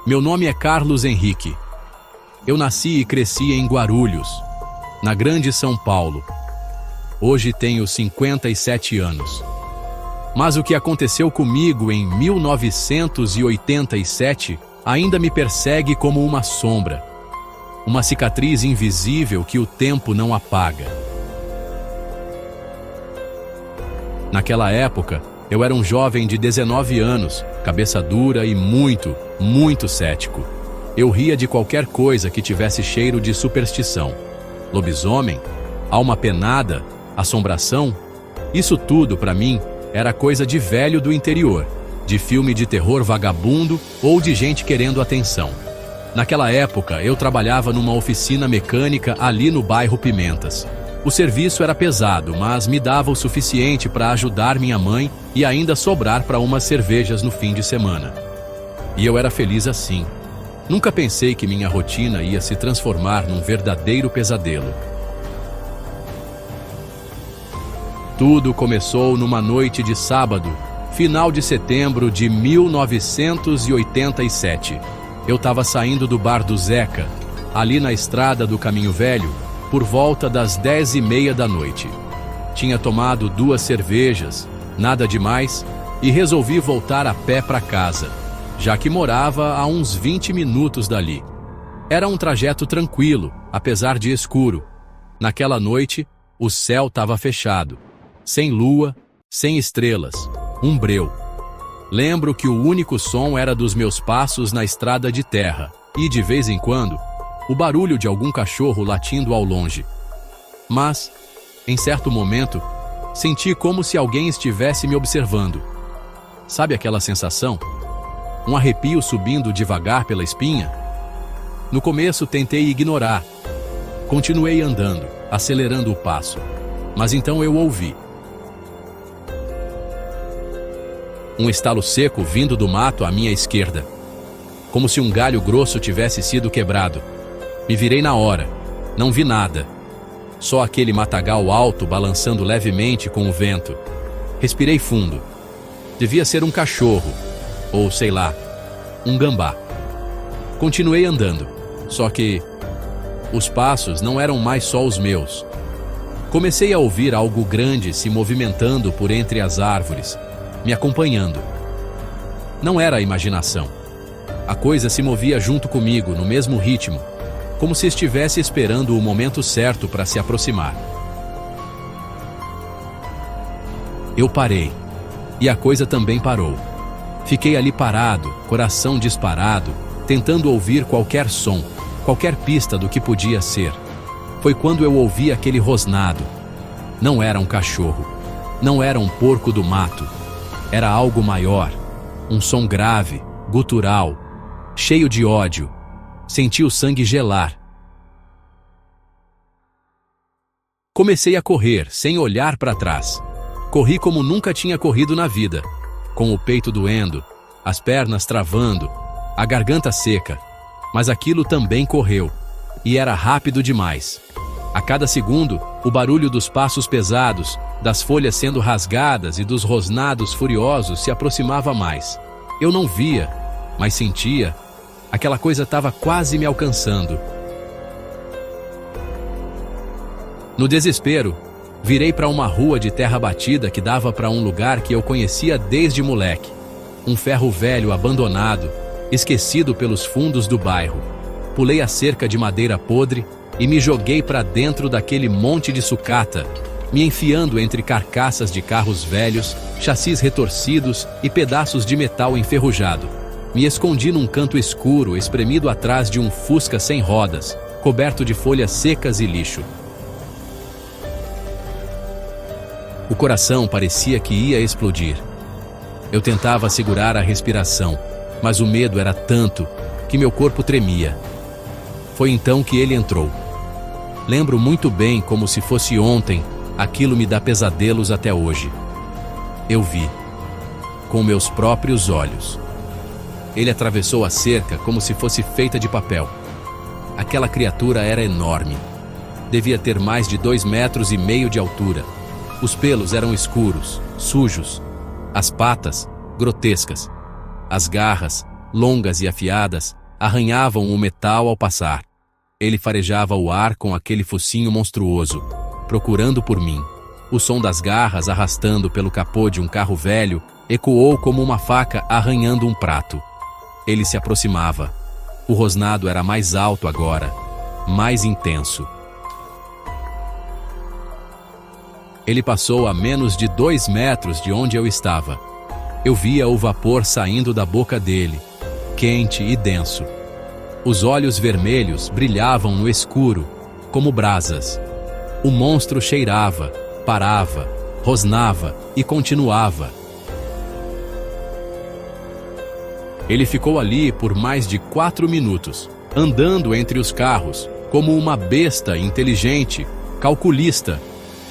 Meu nome é Carlos Henrique. Eu nasci e cresci em Guarulhos, na Grande São Paulo. Hoje tenho 57 anos. Mas o que aconteceu comigo em 1987 ainda me persegue como uma sombra, uma cicatriz invisível que o tempo não apaga. Naquela época, eu era um jovem de 19 anos, cabeça dura e muito cético. Eu ria de qualquer coisa que tivesse cheiro de superstição. Lobisomem, alma penada, assombração, isso tudo, para mim, era coisa de velho do interior, de filme de terror vagabundo ou de gente querendo atenção. Naquela época, eu trabalhava numa oficina mecânica ali no bairro Pimentas. O serviço era pesado, mas me dava o suficiente para ajudar minha mãe e ainda sobrar para umas cervejas no fim de semana. E eu era feliz assim. Nunca pensei que minha rotina ia se transformar num verdadeiro pesadelo. Tudo começou numa noite de sábado, final de setembro de 1987. Eu estava saindo do bar do Zeca, ali na estrada do Caminho Velho, por volta das 10h30 da noite. Tinha tomado 2 cervejas, nada demais, e resolvi voltar a pé para casa, já que morava a uns 20 minutos dali. Era um trajeto tranquilo, apesar de escuro. Naquela noite, o céu estava fechado, sem lua, sem estrelas, um breu. Lembro que o único som era dos meus passos na estrada de terra e, de vez em quando, o barulho de algum cachorro latindo ao longe. Mas, em certo momento, senti como se alguém estivesse me observando. Sabe aquela sensação? Um arrepio subindo devagar pela espinha? No começo tentei ignorar. Continuei andando, acelerando o passo. Mas então eu ouvi um estalo seco vindo do mato à minha esquerda, como se um galho grosso tivesse sido quebrado. Me virei na hora. Não vi nada. Só aquele matagal alto balançando levemente com o vento. Respirei fundo. Devia ser um cachorro, ou sei lá, um gambá. Continuei andando, só que os passos não eram mais só os meus. Comecei a ouvir algo grande se movimentando por entre as árvores, me acompanhando. Não era a imaginação. A coisa se movia junto comigo, no mesmo ritmo, como se estivesse esperando o momento certo para se aproximar. Eu parei, e a coisa também parou. Fiquei ali parado, coração disparado, tentando ouvir qualquer som, qualquer pista do que podia ser. Foi quando eu ouvi aquele rosnado. Não era um cachorro, não era um porco do mato. Era algo maior, um som grave, gutural, cheio de ódio. Senti o sangue gelar. Comecei a correr, sem olhar para trás. Corri como nunca tinha corrido na vida, com o peito doendo, as pernas travando, a garganta seca. Mas aquilo também correu, e era rápido demais. A cada segundo, o barulho dos passos pesados, das folhas sendo rasgadas e dos rosnados furiosos se aproximava mais. Eu não via, mas sentia. Aquela coisa estava quase me alcançando. No desespero, virei para uma rua de terra batida que dava para um lugar que eu conhecia desde moleque. Um ferro velho abandonado, esquecido pelos fundos do bairro. Pulei a cerca de madeira podre e me joguei para dentro daquele monte de sucata, me enfiando entre carcaças de carros velhos, chassis retorcidos e pedaços de metal enferrujado. Me escondi num canto escuro, espremido atrás de um Fusca sem rodas, coberto de folhas secas e lixo. O coração parecia que ia explodir. Eu tentava segurar a respiração, mas o medo era tanto que meu corpo tremia. Foi então que ele entrou. Lembro muito bem, como se fosse ontem, aquilo me dá pesadelos até hoje. Eu vi, com meus próprios olhos. Ele atravessou a cerca como se fosse feita de papel. Aquela criatura era enorme. Devia ter mais de 2,5 metros de altura. Os pelos eram escuros, sujos. As patas, grotescas. As garras, longas e afiadas, arranhavam o metal ao passar. Ele farejava o ar com aquele focinho monstruoso, procurando por mim. O som das garras arrastando pelo capô de um carro velho ecoou como uma faca arranhando um prato. Ele se aproximava. O rosnado era mais alto agora, mais intenso. Ele passou a menos de 2 metros de onde eu estava. Eu via o vapor saindo da boca dele, quente e denso. Os olhos vermelhos brilhavam no escuro, como brasas. O monstro cheirava, parava, rosnava e continuava. Ele ficou ali por mais de 4 minutos, andando entre os carros, como uma besta inteligente, calculista.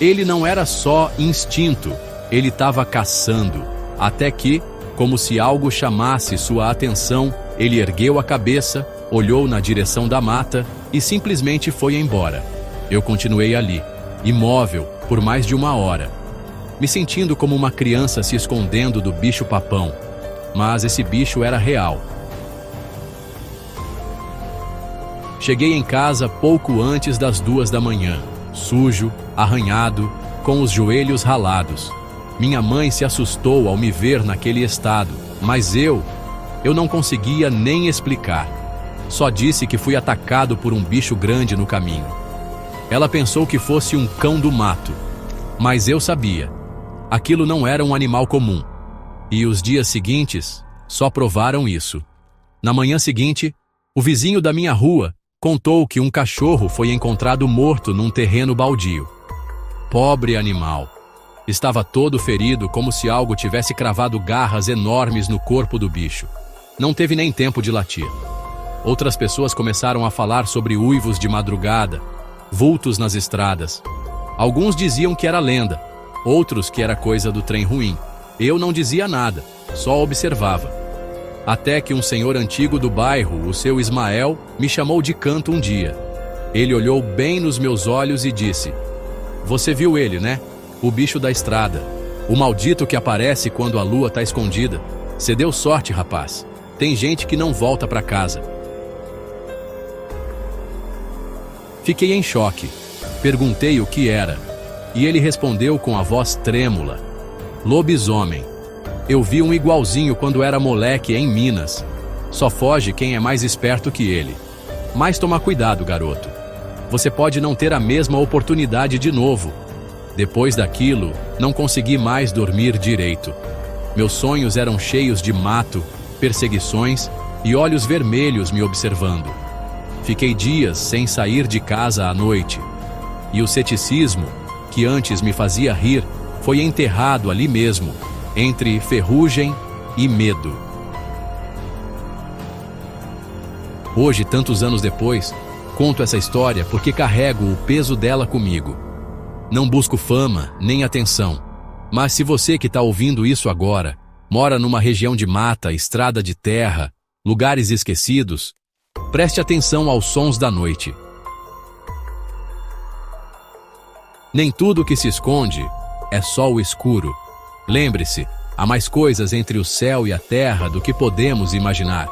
Ele não era só instinto, ele estava caçando. Até que, como se algo chamasse sua atenção, ele ergueu a cabeça, olhou na direção da mata e simplesmente foi embora. Eu continuei ali, imóvel, por mais de 1 hora, me sentindo como uma criança se escondendo do bicho-papão. Mas esse bicho era real. Cheguei em casa pouco antes das 2 da manhã, sujo, arranhado, com os joelhos ralados. Minha mãe se assustou ao me ver naquele estado, mas eu não conseguia nem explicar. Só disse que fui atacado por um bicho grande no caminho. Ela pensou que fosse um cão do mato, mas eu sabia. Aquilo não era um animal comum. E os dias seguintes só provaram isso. Na manhã seguinte, o vizinho da minha rua contou que um cachorro foi encontrado morto num terreno baldio. Pobre animal. Estava todo ferido, como se algo tivesse cravado garras enormes no corpo do bicho. Não teve nem tempo de latir. Outras pessoas começaram a falar sobre uivos de madrugada, vultos nas estradas. Alguns diziam que era lenda, outros que era coisa do trem ruim. Eu não dizia nada, só observava. Até que um senhor antigo do bairro, o seu Ismael, me chamou de canto um dia. Ele olhou bem nos meus olhos e disse: "Você viu ele, né? O bicho da estrada. O maldito que aparece quando a lua tá escondida. Cê deu sorte, rapaz. Tem gente que não volta pra casa." Fiquei em choque. Perguntei o que era. E ele respondeu com a voz trêmula: "Lobisomem. Eu vi um igualzinho quando era moleque em Minas. Só foge quem é mais esperto que ele. Mas toma cuidado, garoto. Você pode não ter a mesma oportunidade de novo." Depois daquilo, não consegui mais dormir direito. Meus sonhos eram cheios de mato, perseguições e olhos vermelhos me observando. Fiquei dias sem sair de casa à noite. E o ceticismo, que antes me fazia rir, foi enterrado ali mesmo, entre ferrugem e medo. Hoje, tantos anos depois, conto essa história porque carrego o peso dela comigo. Não busco fama nem atenção, mas se você que está ouvindo isso agora mora numa região de mata, estrada de terra, lugares esquecidos, preste atenção aos sons da noite. Nem tudo que se esconde é só o escuro. Lembre-se, há mais coisas entre o céu e a terra do que podemos imaginar.